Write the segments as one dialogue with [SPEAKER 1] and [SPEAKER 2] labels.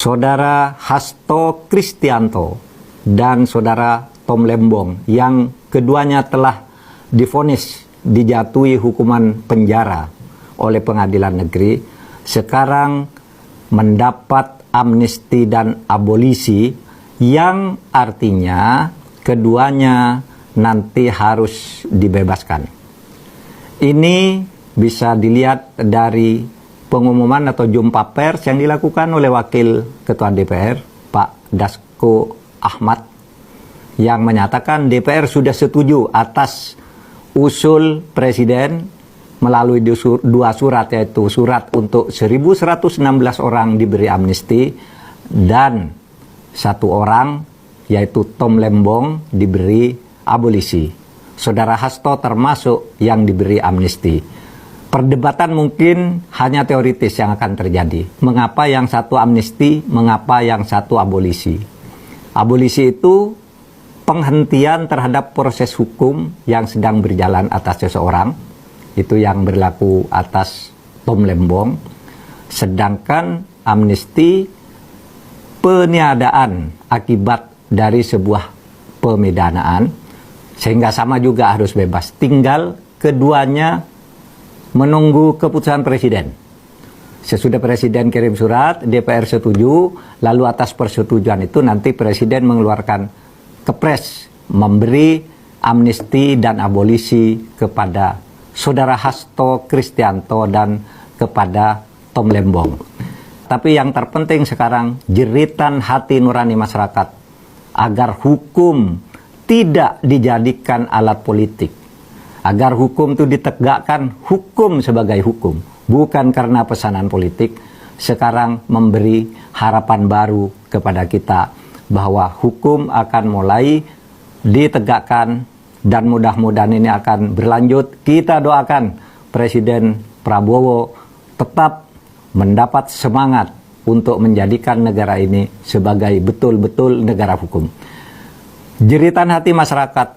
[SPEAKER 1] Saudara Hasto Kristianto dan Saudara Tom Lembong yang keduanya telah divonis dijatuhi hukuman penjara oleh pengadilan negeri sekarang mendapat amnesti dan abolisi yang artinya keduanya nanti harus dibebaskan. Ini bisa dilihat dari pengumuman atau jumpa pers yang dilakukan oleh Wakil Ketua DPR, Pak Dasko Ahmad, yang menyatakan DPR sudah setuju atas usul Presiden melalui dua surat, yaitu surat untuk 1.116 orang diberi amnesti dan satu orang, yaitu Tom Lembong, diberi abolisi. Saudara Hasto termasuk yang diberi amnesti. Perdebatan mungkin hanya teoritis yang akan terjadi. Mengapa yang satu amnesti, mengapa yang satu abolisi? Abolisi itu penghentian terhadap proses hukum yang sedang berjalan atas seseorang. Itu yang berlaku atas Tom Lembong. Sedangkan amnesti peniadaan akibat dari sebuah pemidanaan, sehingga sama juga harus bebas. Tinggal keduanya menunggu keputusan Presiden. Sesudah Presiden kirim surat, DPR setuju, lalu atas persetujuan itu nanti Presiden mengeluarkan kepres memberi amnesti dan abolisi kepada Saudara Hasto Kristianto dan kepada Tom Lembong. Tapi yang terpenting sekarang, jeritan hati nurani masyarakat agar hukum tidak dijadikan alat politik. Agar hukum itu ditegakkan hukum sebagai hukum, bukan karena pesanan politik. Sekarang memberi harapan baru kepada kita bahwa hukum akan mulai ditegakkan dan mudah-mudahan ini akan berlanjut. Kita doakan Presiden Prabowo tetap mendapat semangat untuk menjadikan negara ini sebagai betul-betul negara hukum. Jeritan hati masyarakat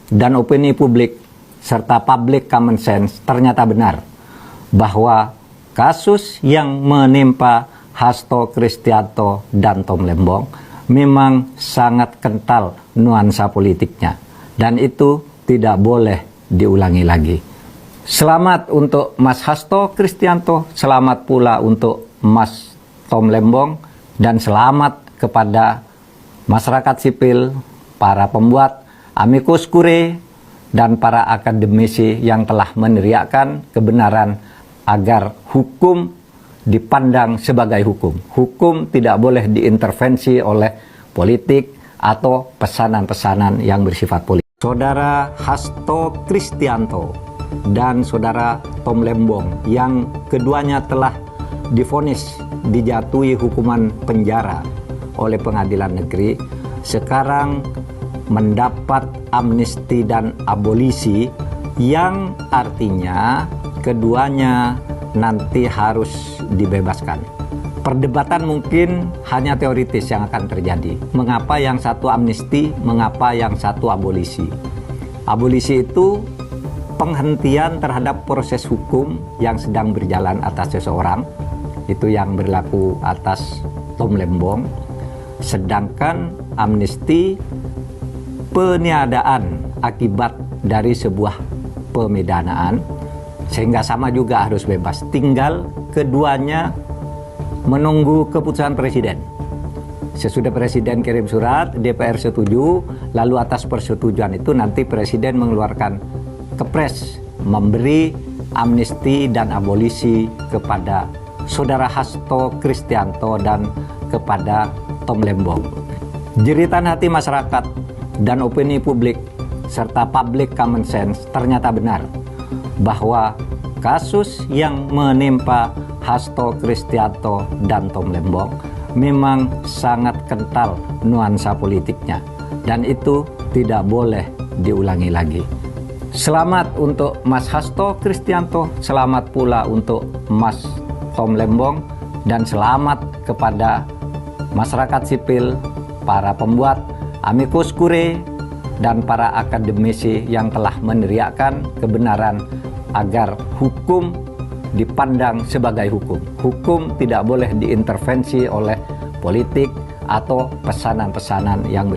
[SPEAKER 1] dan opini publik serta public common sense ternyata benar bahwa kasus yang menimpa Hasto Kristianto dan Tom Lembong memang sangat kental nuansa politiknya, dan itu tidak boleh diulangi lagi. Selamat untuk Mas Hasto Kristianto, selamat pula untuk Mas Tom Lembong, dan selamat kepada masyarakat sipil, para pembuat amicus curiae, dan para akademisi yang telah meneriakkan kebenaran agar hukum dipandang sebagai hukum. Hukum tidak boleh diintervensi oleh politik atau pesanan-pesanan yang bersifat politik. Saudara Hasto Kristianto dan Saudara Tom Lembong yang keduanya telah divonis dijatuhi hukuman penjara oleh pengadilan negeri sekarang mendapat amnesti dan abolisi yang artinya keduanya nanti harus dibebaskan. Perdebatan mungkin hanya teoritis yang akan terjadi. Mengapa yang satu amnesti, mengapa yang satu abolisi? Abolisi itu penghentian terhadap proses hukum yang sedang berjalan atas seseorang. Itu yang berlaku atas Tom Lembong. Sedangkan amnesti peniadaan akibat dari sebuah pemidanaan, sehingga sama juga harus bebas. Tinggal keduanya menunggu keputusan Presiden. Sesudah Presiden kirim surat, DPR setuju, lalu atas persetujuan itu nanti Presiden mengeluarkan kepres memberi amnesti dan abolisi kepada Saudara Hasto Kristianto dan kepada Tom Lembong. Jeritan hati masyarakat dan opini publik serta public common sense ternyata benar bahwa kasus yang menimpa Hasto Kristianto dan Tom Lembong memang sangat kental nuansa politiknya, dan itu tidak boleh diulangi lagi. Selamat untuk Mas Hasto Kristianto, selamat pula untuk Mas Tom Lembong, dan selamat kepada masyarakat sipil, para pembuat amicus curiae, dan para akademisi yang telah meneriakkan kebenaran agar hukum dipandang sebagai hukum. Hukum tidak boleh diintervensi oleh politik atau pesanan-pesanan yang